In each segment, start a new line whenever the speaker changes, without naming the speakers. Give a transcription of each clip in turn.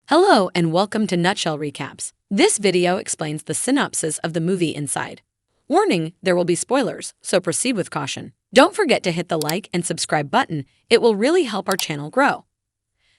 Hello and welcome to Nutshell Recaps. This video explains the synopsis of the movie inside. Warning, there will be spoilers, so proceed with caution. Don't forget to hit the like and subscribe button, it will really help our channel grow.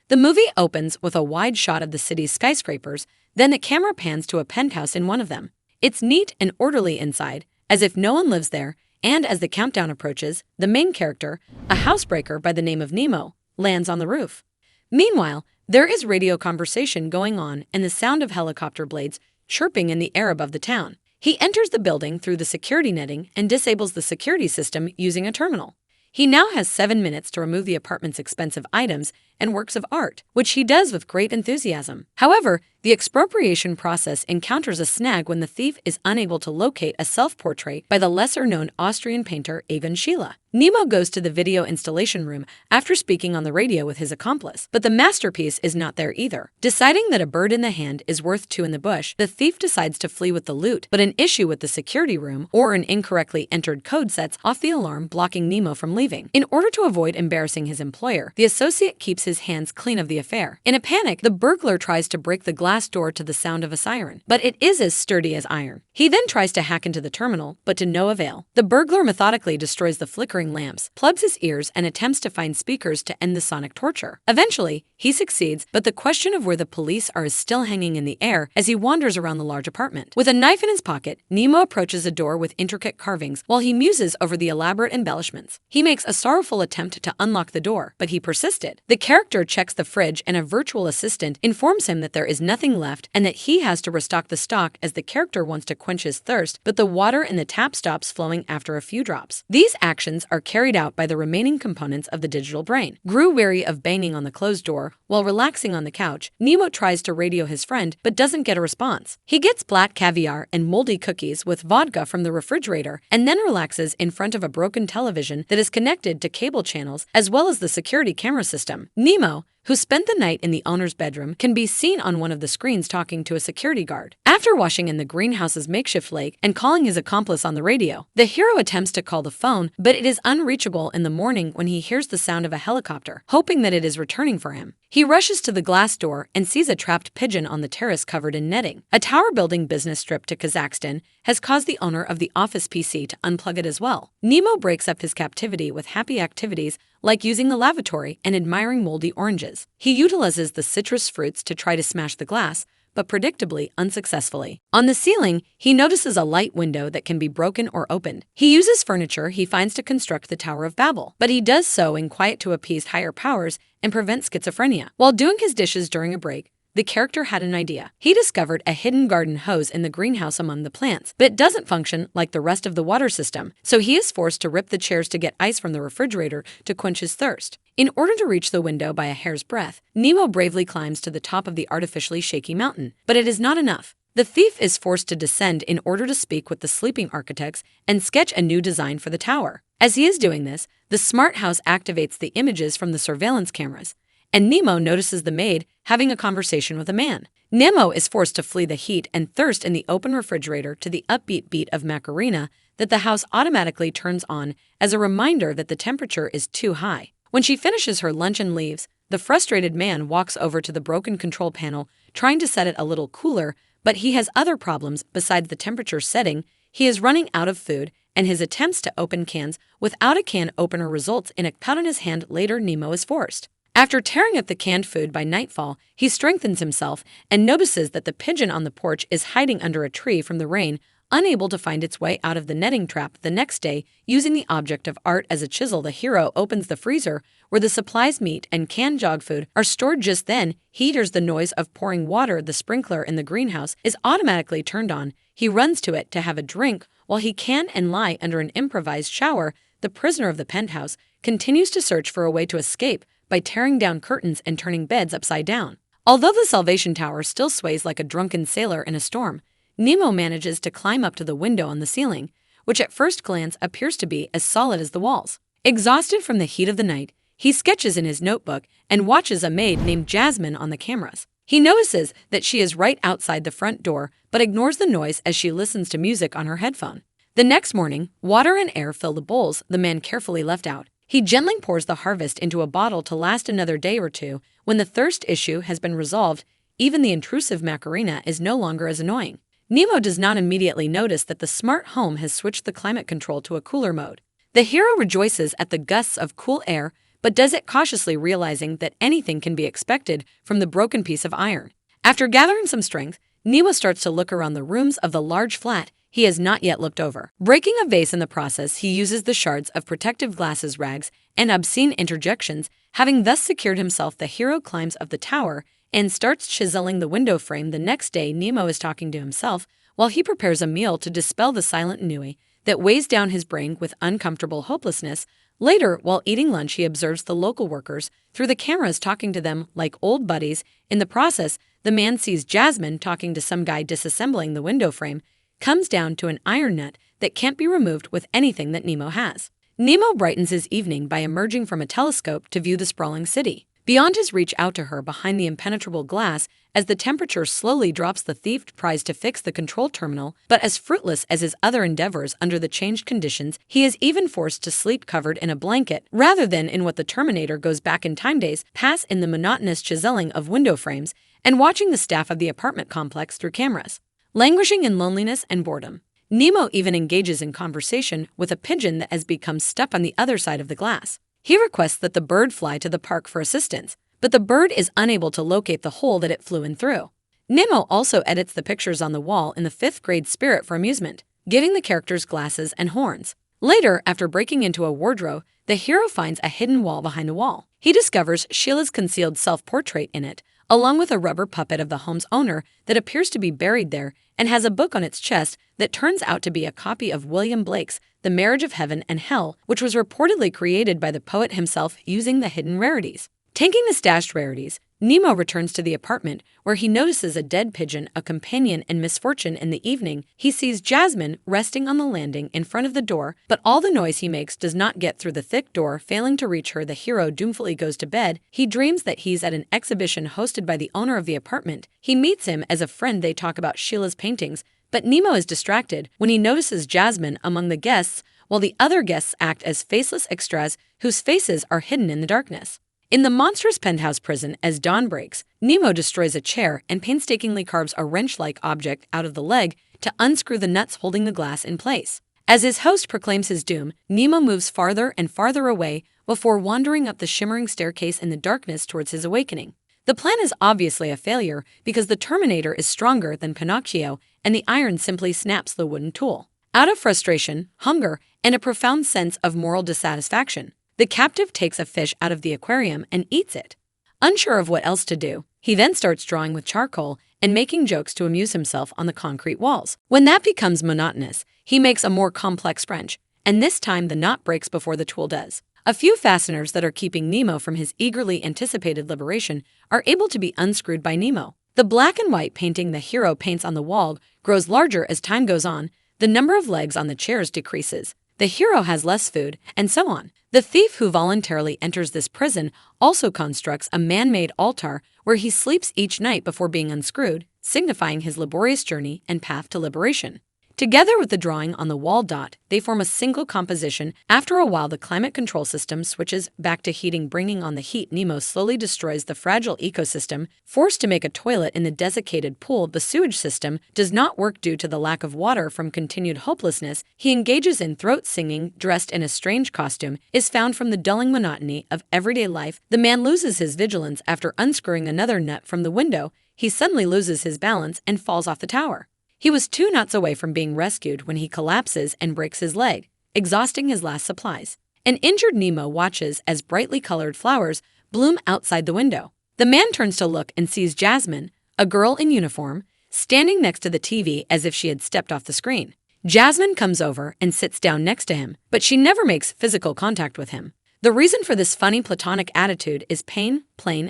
The movie opens with a wide shot of the city's skyscrapers, then the camera pans to a penthouse in one of them. It's neat and orderly inside, as if no one lives there, and as the countdown approaches, the main character, a housebreaker by the name of Nemo, lands on the roof. Meanwhile, there is radio conversation going on and the sound of helicopter blades chirping in the air above the town. He enters the building through the security netting and disables the security system using a terminal. He now has 7 minutes to remove the apartment's expensive items and works of art, which he does with great enthusiasm. However, the expropriation process encounters a snag when the thief is unable to locate a self-portrait by the lesser-known Austrian painter Egon Schiele. Nemo goes to the video installation room after speaking on the radio with his accomplice, but the masterpiece is not there either. Deciding that a bird in the hand is worth two in the bush, the thief decides to flee with the loot, but an issue with the security room or an incorrectly entered code sets off the alarm, blocking Nemo from leaving. In order to avoid embarrassing his employer, the associate keeps his hands clean of the affair. In a panic, the burglar tries to break the glass door to the sound of a siren, but it is as sturdy as iron. He then tries to hack into the terminal, but to no avail. The burglar methodically destroys the flickering lamps, plugs his ears, and attempts to find speakers to end the sonic torture. Eventually, he succeeds, but the question of where the police are is still hanging in the air as he wanders around the large apartment. With a knife in his pocket, Nemo approaches a door with intricate carvings while he muses over the elaborate embellishments. He makes a sorrowful attempt to unlock the door, but he persisted. The character checks the fridge and a virtual assistant informs him that there is nothing left and that he has to restock the stock as the character wants to quench his thirst, but the water in the tap stops flowing after a few drops. These actions are carried out by the remaining components of the digital brain. Grew weary of banging on the closed door while relaxing on the couch, Nemo tries to radio his friend but doesn't get a response. He gets black caviar and moldy cookies with vodka from the refrigerator and then relaxes in front of a broken television that is connected to cable channels as well as the security camera system. Nemo, who spent the night in the owner's bedroom, can be seen on one of the screens talking to a security guard. After washing in the greenhouse's makeshift lake and calling his accomplice on the radio, the hero attempts to call the phone, but it is unreachable in the morning when he hears the sound of a helicopter, hoping that it is returning for him. He rushes to the glass door and sees a trapped pigeon on the terrace covered in netting. A tower-building business trip to Kazakhstan has caused the owner of the office PC to unplug it as well. Nemo breaks up his captivity with happy activities like using the lavatory and admiring moldy oranges. He utilizes the citrus fruits to try to smash the glass, but predictably unsuccessfully. On the ceiling, he notices a light window that can be broken or opened. He uses furniture he finds to construct the Tower of Babel, but he does so in quiet to appease higher powers and prevent schizophrenia. While doing his dishes during a break, the character had an idea. He discovered a hidden garden hose in the greenhouse among the plants, but it doesn't function like the rest of the water system, so he is forced to rip the chairs to get ice from the refrigerator to quench his thirst. In order to reach the window by a hair's breadth, Nemo bravely climbs to the top of the artificially shaky mountain, but it is not enough. The thief is forced to descend in order to speak with the sleeping architects and sketch a new design for the tower. As he is doing this, the smart house activates the images from the surveillance cameras, and Nemo notices the maid having a conversation with a man. Nemo is forced to flee the heat and thirst in the open refrigerator to the upbeat beat of Macarena that the house automatically turns on as a reminder that the temperature is too high. When she finishes her lunch and leaves, the frustrated man walks over to the broken control panel, trying to set it a little cooler, but he has other problems besides the temperature setting. He is running out of food, and his attempts to open cans without a can opener results in a cut on his hand. Later, Nemo is forced. After tearing up the canned food by nightfall, he strengthens himself and notices that the pigeon on the porch is hiding under a tree from the rain, unable to find its way out of the netting trap. The next day, using the object of art as a chisel, the hero opens the freezer where the supplies meat and canned dog food are stored. Just then, he hears the noise of pouring water. The sprinkler in the greenhouse is automatically turned on. He runs to it to have a drink while he can and lie under an improvised shower. The prisoner of the penthouse continues to search for a way to escape by tearing down curtains and turning beds upside down. Although the Salvation Tower still sways like a drunken sailor in a storm, Nemo manages to climb up to the window on the ceiling, which at first glance appears to be as solid as the walls. Exhausted from the heat of the night, he sketches in his notebook and watches a maid named Jasmine on the cameras. He notices that she is right outside the front door, but ignores the noise as she listens to music on her headphone. The next morning, water and air fill the bowls the man carefully left out. He gently pours the harvest into a bottle to last another day or two. When the thirst issue has been resolved, even the intrusive Macarena is no longer as annoying. Nemo does not immediately notice that the smart home has switched the climate control to a cooler mode. The hero rejoices at the gusts of cool air, but does it cautiously, realizing that anything can be expected from the broken piece of iron. After gathering some strength, Nemo starts to look around the rooms of the large flat he has not yet looked over. Breaking a vase in the process, he uses the shards of protective glasses, rags, and obscene interjections. Having thus secured himself, the hero climbs up the tower and starts chiseling the window frame. The next day, Nemo is talking to himself while he prepares a meal to dispel the silent ennui that weighs down his brain with uncomfortable hopelessness. Later, while eating lunch, he observes the local workers through the cameras, talking to them like old buddies. In the process, the man sees Jasmine talking to some guy disassembling the window frame, comes down to an iron nut that can't be removed with anything that Nemo has. Nemo brightens his evening by emerging from a telescope to view the sprawling city. Beyond his reach, out to her behind the impenetrable glass, as the temperature slowly drops, the thief tries to fix the control terminal, but as fruitless as his other endeavors under the changed conditions, he is even forced to sleep covered in a blanket rather than in what the Terminator goes back in time days, pass in the monotonous chiseling of window frames and watching the staff of the apartment complex through cameras. Languishing in loneliness and boredom, Nemo even engages in conversation with a pigeon that has become stuck on the other side of the glass. He requests that the bird fly to the park for assistance, but the bird is unable to locate the hole that it flew in through. Nemo also edits the pictures on the wall in the 5th grade spirit for amusement, giving the characters glasses and horns. Later, after breaking into a wardrobe, the hero finds a hidden wall behind the wall. He discovers Sheila's concealed self-portrait in it, along with a rubber puppet of the home's owner that appears to be buried there and has a book on its chest that turns out to be a copy of William Blake's The Marriage of Heaven and Hell, which was reportedly created by the poet himself using the hidden rarities. Taking the stashed rarities, Nemo returns to the apartment where he notices a dead pigeon, a companion in misfortune. In the evening, he sees Jasmine resting on the landing in front of the door, but all the noise he makes does not get through the thick door. Failing to reach her, the hero doomfully goes to bed. He dreams that he's at an exhibition hosted by the owner of the apartment. He meets him as a friend. They talk about Sheila's paintings, but Nemo is distracted when he notices Jasmine among the guests, while the other guests act as faceless extras whose faces are hidden in the darkness. In the monstrous penthouse prison, as dawn breaks, Nemo destroys a chair and painstakingly carves a wrench-like object out of the leg to unscrew the nuts holding the glass in place. As his host proclaims his doom, Nemo moves farther and farther away before wandering up the shimmering staircase in the darkness towards his awakening. The plan is obviously a failure because the Terminator is stronger than Pinocchio and the iron simply snaps the wooden tool. Out of frustration, hunger, and a profound sense of moral dissatisfaction, the captive takes a fish out of the aquarium and eats it. Unsure of what else to do, he then starts drawing with charcoal and making jokes to amuse himself on the concrete walls. When that becomes monotonous, he makes a more complex wrench, and this time the knot breaks before the tool does. A few fasteners that are keeping Nemo from his eagerly anticipated liberation are able to be unscrewed by Nemo. The black and white painting the hero paints on the wall grows larger as time goes on. The number of legs on the chairs decreases. The hero has less food, and so on. The thief who voluntarily enters this prison also constructs a man-made altar where he sleeps each night before being unscrewed, signifying his laborious journey and path to liberation. Together with the drawing on the wall dot, they form a single composition. After a while, the climate control system switches back to heating, bringing on the heat. Nemo slowly destroys the fragile ecosystem. Forced to make a toilet in the desiccated pool, the sewage system does not work due to the lack of water. From continued hopelessness, he engages in throat singing, dressed in a strange costume, is found from the dulling monotony of everyday life. The man loses his vigilance after unscrewing another nut from the window. He suddenly loses his balance and falls off the tower. He was 2 nuts away from being rescued when he collapses and breaks his leg, exhausting his last supplies. An injured Nemo watches as brightly colored flowers bloom outside the window. The man turns to look and sees Jasmine, a girl in uniform, standing next to the TV as if she had stepped off the screen. Jasmine comes over and sits down next to him, but she never makes physical contact with him. The reason for this funny platonic attitude is plain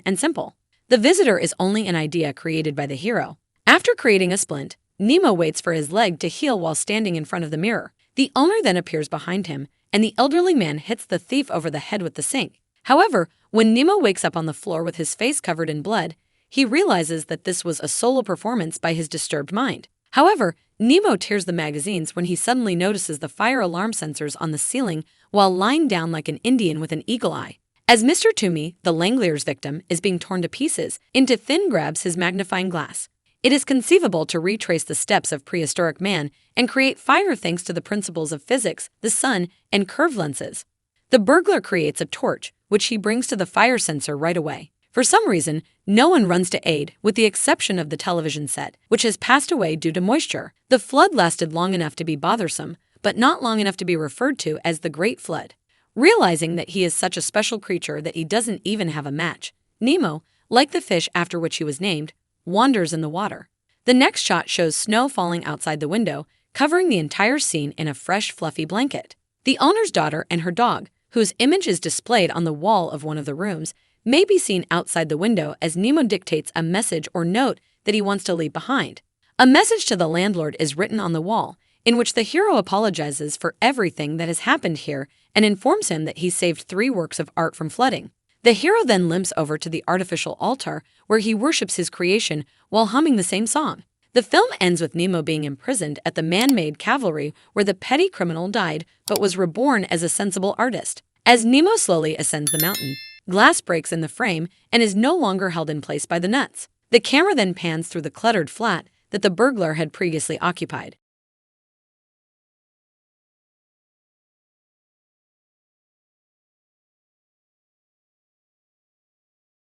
and simple. The visitor is only an idea created by the hero. After creating a splint, Nemo waits for his leg to heal while standing in front of the mirror. The owner then appears behind him, and the elderly man hits the thief over the head with the sink. However, when Nemo wakes up on the floor with his face covered in blood, he realizes that this was a solo performance by his disturbed mind. However, Nemo tears the magazines when he suddenly notices the fire alarm sensors on the ceiling while lying down like an Indian with an eagle eye. As Mr. Toomey, the Langoliers' victim, is being torn to pieces, into thin grabs his magnifying glass. It is conceivable to retrace the steps of prehistoric man and create fire thanks to the principles of physics, the sun, and curved lenses. The burglar creates a torch, which he brings to the fire sensor right away. For some reason, no one runs to aid, with the exception of the television set, which has passed away due to moisture. The flood lasted long enough to be bothersome, but not long enough to be referred to as the Great Flood. Realizing that he is such a special creature that he doesn't even have a match, Nemo, like the fish after which he was named, wanders in the water. The next shot shows snow falling outside the window, covering the entire scene in a fresh, fluffy blanket. The owner's daughter and her dog, whose image is displayed on the wall of one of the rooms, may be seen outside the window as Nemo dictates a message or note that he wants to leave behind. A message to the landlord is written on the wall, in which the hero apologizes for everything that has happened here and informs him that he saved 3 works of art from flooding. The hero then limps over to the artificial altar where he worships his creation while humming the same song. The film ends with Nemo being imprisoned at the man-made cavalry where the petty criminal died but was reborn as a sensible artist. As Nemo slowly ascends the mountain, glass breaks in the frame and is no longer held in place by the nuts. The camera then pans through the cluttered flat that the burglar had previously occupied.